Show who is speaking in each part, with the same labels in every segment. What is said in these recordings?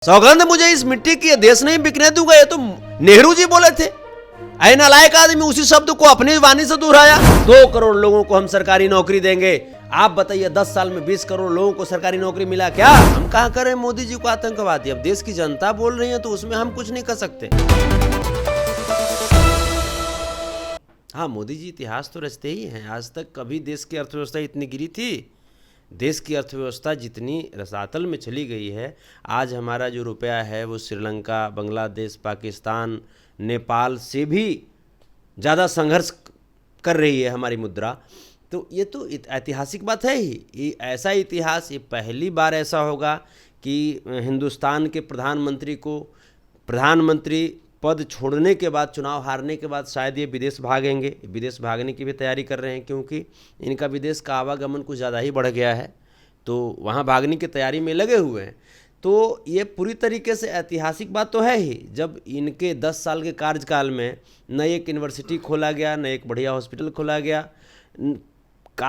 Speaker 1: सौगंध मुझे इस मिट्टी की, देश नहीं बिकने दूंगा, ये तो नेहरू जी बोले थे। ऐ नालायक आदमी उसी शब्द को अपनी वाणी से दोहराया। 2 करोड़ लोगों को हम सरकारी नौकरी देंगे। आप बताइए 10 साल में 20 करोड़ लोगों को सरकारी नौकरी मिला क्या? हम कहाँ करें मोदी जी को आतंकवादी? अब देश की जनता बोल रही है तो उसमें हम कुछ नहीं कर सकते। हाँ, मोदी जी इतिहास तो रचते ही हैं। आज तक कभी देश की अर्थव्यवस्था इतनी गिरी थी? देश की अर्थव्यवस्था जितनी रसातल में चली गई है, आज हमारा जो रुपया है वो श्रीलंका, बांग्लादेश, पाकिस्तान, नेपाल से भी ज़्यादा संघर्ष कर रही है हमारी मुद्रा। तो ये तो ऐतिहासिक बात है ही। ये ऐसा इतिहास, ये पहली बार ऐसा होगा कि हिंदुस्तान के प्रधानमंत्री को प्रधानमंत्री पद छोड़ने के बाद, चुनाव हारने के बाद शायद ये विदेश भागेंगे। विदेश भागने की भी तैयारी कर रहे हैं क्योंकि इनका विदेश का आवागमन कुछ ज़्यादा ही बढ़ गया है, तो वहाँ भागने की तैयारी में लगे हुए हैं। तो ये पूरी तरीके से ऐतिहासिक बात तो है ही, जब इनके 10 साल के कार्यकाल में न एक यूनिवर्सिटी खोला गया, न एक बढ़िया हॉस्पिटल खोला गया।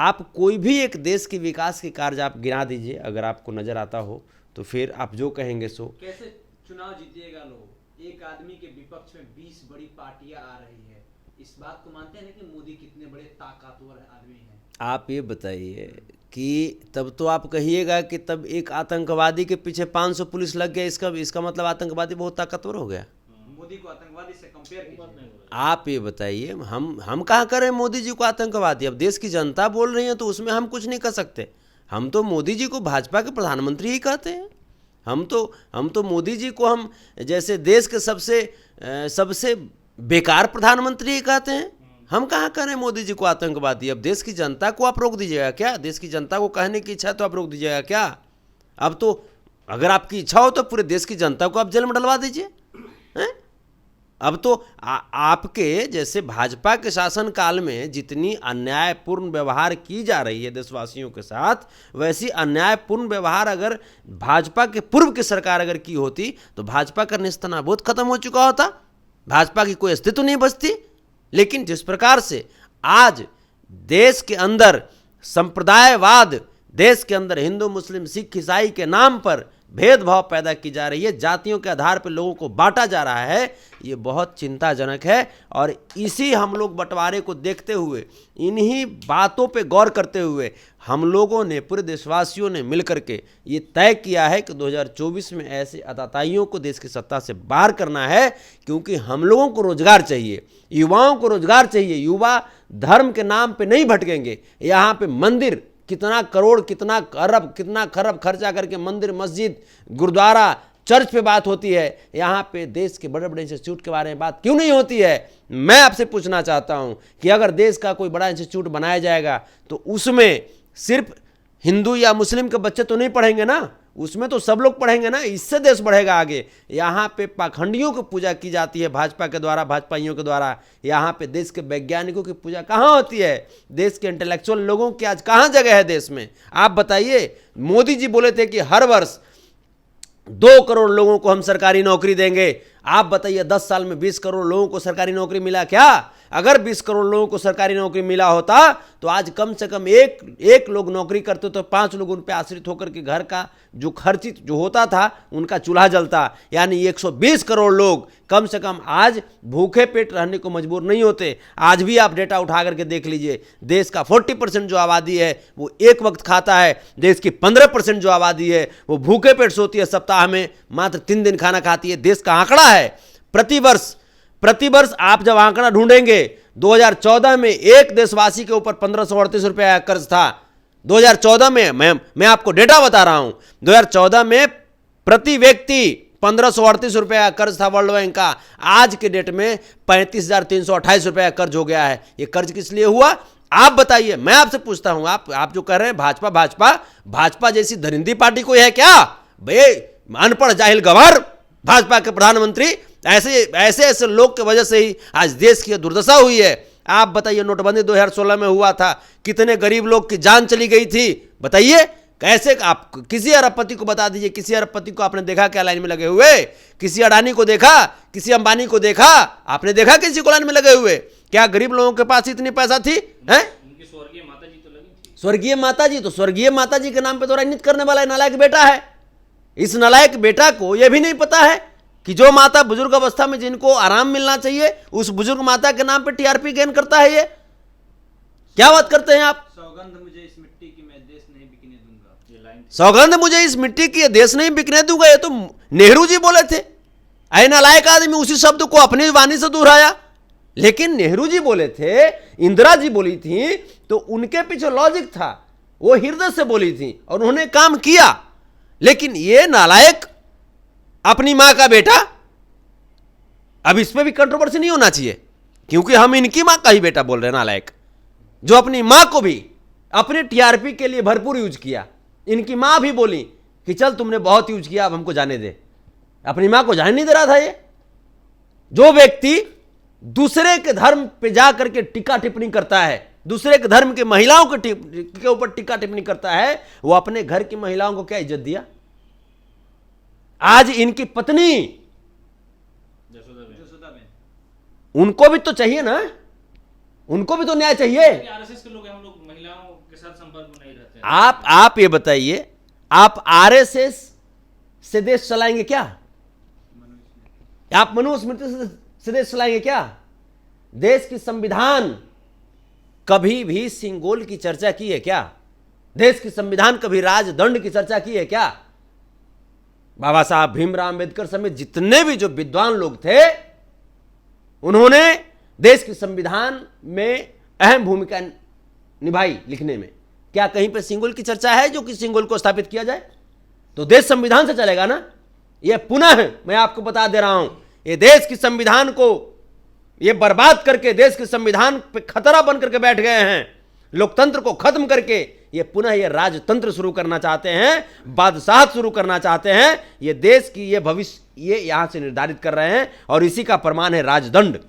Speaker 1: आप कोई भी एक देश के विकास के कार्य आप गिना दीजिए, अगर आपको नज़र आता हो तो फिर आप जो कहेंगे सो।
Speaker 2: कैसे चुनाव जीतिएगा लोग? एक आदमी के विपक्ष में 20 बड़ी पार्टियां आ रही है। इस बात को मानते हैं कि मोदी कितने बड़े ताकतवर आदमी हैं? आप
Speaker 1: ये बताइए कि तब तो आप कहिएगा कि तब एक आतंकवादी के पीछे 500 पुलिस लग गया, इसका मतलब आतंकवादी बहुत ताकतवर हो गया।
Speaker 2: मोदी को आतंकवादी से कंपेयर कीजिए।
Speaker 1: आप ये बताइए, हम कहाँ करें मोदी जी को आतंकवादी? अब देश की जनता बोल रही है तो उसमें हम कुछ नहीं कर सकते। हम तो मोदी जी को भाजपा के प्रधानमंत्री ही कहते हैं। हम तो मोदी जी को हम जैसे देश के सबसे बेकार प्रधानमंत्री ही कहते हैं। हम कहाँ करें मोदी जी को आतंकवादी? अब देश की जनता को आप रोक दीजिएगा क्या? देश की जनता को कहने की इच्छा तो आप रोक दीजिएगा क्या? अब तो अगर आपकी इच्छा हो तो पूरे देश की जनता को आप जेल में डलवा दीजिए। अब तो आपके जैसे भाजपा के शासन काल में जितनी अन्यायपूर्ण व्यवहार की जा रही है देशवासियों के साथ, वैसी अन्यायपूर्ण व्यवहार अगर भाजपा के पूर्व की सरकार अगर की होती तो भाजपा का नेस्तनाबूद खत्म हो चुका होता, भाजपा की कोई अस्तित्व नहीं बचती। लेकिन जिस प्रकार से आज देश के अंदर संप्रदायवाद, देश के अंदर हिंदू, मुस्लिम, सिख, ईसाई के नाम पर भेदभाव पैदा की जा रही है, जातियों के आधार पर लोगों को बांटा जा रहा है, ये बहुत चिंताजनक है। और इसी हम लोग बंटवारे को देखते हुए, इन्हीं बातों पे गौर करते हुए हम लोगों ने, पूरे देशवासियों ने मिलकर के ये तय किया है कि 2024 में ऐसे आतताइयों को देश की सत्ता से बाहर करना है, क्योंकि हम लोगों को रोजगार चाहिए, युवाओं को रोजगार चाहिए। युवा धर्म के नाम पे नहीं भटकेंगे। यहाँ पे मंदिर कितना करोड़, कितना अरब, कितना खरब खर्चा करके मंदिर, मस्जिद, गुरुद्वारा, चर्च पे बात होती है, यहाँ पे देश के बड़े बड़े इंस्टीट्यूट के बारे में बात क्यों नहीं होती है? मैं आपसे पूछना चाहता हूँ कि अगर देश का कोई बड़ा इंस्टीट्यूट बनाया जाएगा तो उसमें सिर्फ हिंदू या मुस्लिम के बच्चे तो नहीं पढ़ेंगे ना, उसमें तो सब लोग पढ़ेंगे ना, इससे देश बढ़ेगा आगे। यहाँ पे पाखंडियों की पूजा की जाती है भाजपा के द्वारा, भाजपाइयों के द्वारा। यहाँ पे देश के वैज्ञानिकों की पूजा कहाँ होती है? देश के इंटेलेक्चुअल लोगों की आज कहाँ जगह है देश में? आप बताइए। मोदी जी बोले थे कि हर वर्ष 2 करोड़ लोगों को हम सरकारी नौकरी देंगे। आप बताइए 10 साल में 20 करोड़ लोगों को सरकारी नौकरी मिला क्या? अगर 20 करोड़ लोगों को सरकारी नौकरी मिला होता तो आज कम से कम एक लोग नौकरी करते तो 5 लोग उन पर आश्रित होकर के घर का जो खर्चित जो होता था उनका चूल्हा जलता। यानी 120 करोड़ लोग कम से कम आज भूखे पेट रहने को मजबूर नहीं होते। आज भी आप डेटा उठा करके देख लीजिए, देश का 40% जो आबादी है वो एक वक्त खाता है, देश की 15% जो आबादी है वो भूखे पेट सोती है, सप्ताह में मात्र 3 दिन खाना खाती है। देश का आंकड़ा है। प्रतिवर्ष आप जब आंकड़ा ढूंढेंगे, 2014 में एक देशवासी के ऊपर 1538 रुपया कर्ज था। 2014 में मैं आपको डेटा बता रहा हूं, 2014 में प्रति व्यक्ति 1538 रुपया कर्ज था वर्ल्ड बैंक का। आज के डेट में 35,328 रुपया कर्ज हो गया है। ये कर्ज किस लिए हुआ आप बताइए? मैं आपसे पूछता हूं। आप जो कह रहे हैं भाजपा जैसी दरिंदी पार्टी कोई है क्या? भाई अनपढ़ जाहिल गवार भाजपा के प्रधानमंत्री, ऐसे लोग की वजह से ही आज देश की दुर्दशा हुई है। आप बताइए, नोटबंदी 2016 में हुआ था, कितने गरीब लोग की जान चली गई थी? बताइए कैसे? आप किसी अरबपति को बता दीजिए, किसी अरबपति को आपने देखा क्या लाइन में लगे हुए? किसी अडानी को देखा? किसी अंबानी को देखा? आपने देखा किसी को लाइन में लगे हुए? क्या गरीब लोगों के पास इतनी पैसा थी? हैं?
Speaker 2: स्वर्गीय माता जी तो लगी थी।
Speaker 1: स्वर्गीय माता जी के नाम पे तो राजनीति करने वाला नालायक बेटा है। इस नालायक बेटा को यह भी नहीं पता है कि जो माता बुजुर्ग अवस्था में जिनको आराम मिलना चाहिए उस बुजुर्ग माता के नाम पे टीआरपी गेन करता है। ये क्या बात करते हैं आप?
Speaker 2: सौगंध मुझे इस मिट्टी की मैं देश नहीं बिकने दूंगा, ये लाइन
Speaker 1: सौगंध मुझे इस मिट्टी की देश नहीं बिकने दूंगा, ये तो नेहरू जी बोले थे। ऐ नालायक आदमी उसी शब्द को अपनी वाणी से दोहराया। लेकिन नेहरू जी बोले थे, इंदिरा जी बोली थी, तो उनके पीछे लॉजिक था, वो हृदय से बोली थी और उन्होंने काम किया। लेकिन ये नालायक अपनी मां का बेटा, अब इस पे भी कंट्रोवर्सी नहीं होना चाहिए क्योंकि हम इनकी मां का ही बेटा बोल रहे हैं नालायक, जो अपनी मां को भी अपने टीआरपी के लिए भरपूर यूज किया। इनकी मां भी बोली कि चल तुमने बहुत यूज किया, अब हमको जाने दे। अपनी मां को जाने नहीं दे रहा था। ये जो व्यक्ति दूसरे के धर्म पे जा करके टीका टिप्पणी करता है, दूसरे के धर्म के महिलाओं के ऊपर टीका टिप्पणी करता है, वो अपने घर की महिलाओं को क्या इज्जत दिया? आज इनकी पत्नी
Speaker 2: जसोदा बेन,
Speaker 1: उनको भी तो चाहिए ना, उनको भी तो न्याय चाहिए।
Speaker 3: आरएसएस के लोग हैं, हम लोग महिलाओं के साथ संपर्क में नहीं रहते हैं।
Speaker 1: आप ये बताइए, आप आरएसएस से देश चलाएंगे क्या? आप मनुस्मृति से देश चलाएंगे क्या? देश की संविधान कभी भी सिंगोल की चर्चा की है क्या? देश की संविधान कभी राजदंड की चर्चा की है क्या? बाबा साहब भीमराव अंबेडकर समेत जितने भी जो विद्वान लोग थे, उन्होंने देश की संविधान में अहम भूमिका निभाई लिखने में। क्या कहीं पे सिंगोल की चर्चा है जो कि सिंगोल को स्थापित किया जाए? तो देश संविधान से चलेगा ना। यह पुनः मैं आपको बता दे रहा हूं, ये देश की संविधान को ये बर्बाद करके देश के संविधान पे खतरा बन करके बैठ गए हैं। लोकतंत्र को खत्म करके ये पुनः ये राजतंत्र शुरू करना चाहते हैं, बादशाहत शुरू करना चाहते हैं। ये देश की ये भविष्य ये यहां से निर्धारित कर रहे हैं और इसी का प्रमाण है राजदंड।